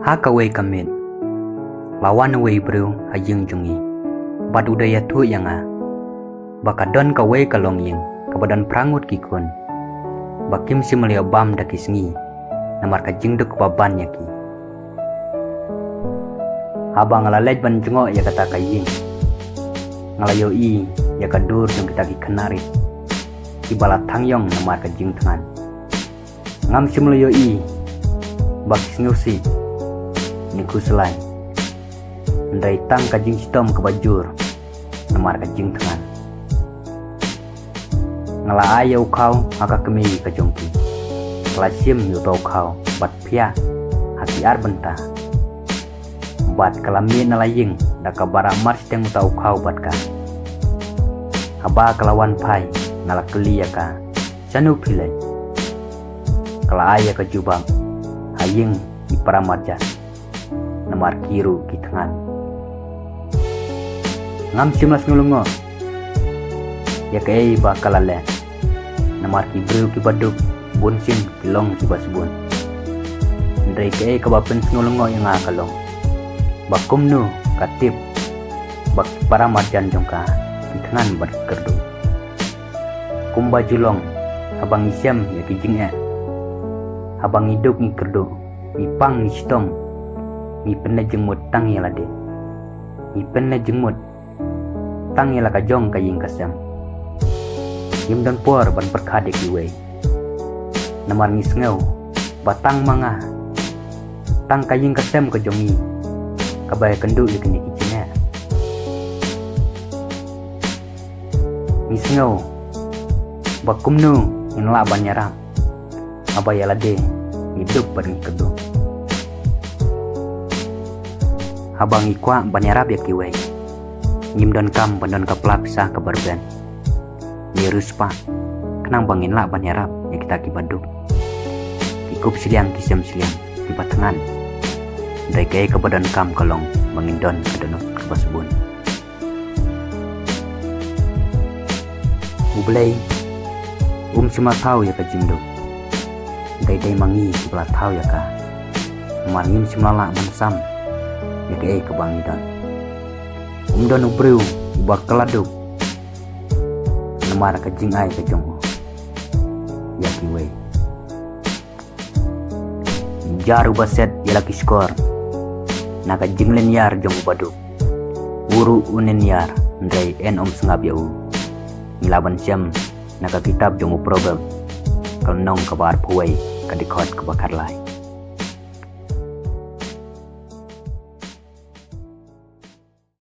Hakaway kamit. Lawan away bro hayeng jungi. Bad udaya tu yang Bakadon kaway kalong yeng. Kabadan prangut kikun. Bakim si melia bam dakisngi. Namar kajing duk baban yaki. Haba ngalalej ban jengok ya kata kaying. Ngalayo i ya kadur jeng kita ki kenari. Ibalat tangyong namar kajing tangan. Ngam si melia i. Bakis ngusi. Niku selai. Ndai tang kajing sitom kebajur. Namar kajing tangan. Ngala ayau kau haka kemi kajongki. Kelasim yutau kau bat pia hati ar benta. Bat kalami nalaying daka bara mars teng utau kau bat ka. Haba kelawan pai nala keli ka. Sanu pilai. Kala aya ka jubang haying di paramarja. Namar kiru ki tangan. Ngam simlas ngulungo. Ya kay bakalale. Namar ki bru ki baduk bunsin kilong ki basbun. Ndai kay kabapen ngulungo yang akalong. Bakum nu katip bak paramarjan jongka ki tangan bat kerdu. Kumba julong habang isyam ya ki jinga. Habang hidup ni kerdu. Mi pang ni stom. Mi pena jengmut tang ya lade. Mi pena jengmut tang ya kajong kaying kasam. Yim dan puar ban perkadik iwe. Namar ngisngau batang manga. Tang kaying kasam kajongi. Kabaya kendu ikini kicina. Ngisngau bakum nu inla ban nyarap. Abaya lade hidup ban kedu. Habang ikwa banyarap ya kiwe. Nyim don kam bandon kaplak sah kebarben. Yerus pa. Kenang bangin lah banyarap ya kita kibaduk. Ikup siliang kisem siliang di batengan. Dari kaya kebadan kam kalong bangin don kadonok kebasbun. Ublay. Cuma tahu ya kajimdo. Day mangi sebelah tahu ya ka. Mangim simlala mansam. Ya kaya kebangidan. Don ubriu ibak keladuk. Namar kajing ay kajong. Ya kiwe. Jaru baset ya laki skor. Naka jinglen yar jong baduk. Uru unen yar ndray en sengab yau. Nilaban siam naka kitab jong problem. Kalnong kabar puway kadikot kabakar lai.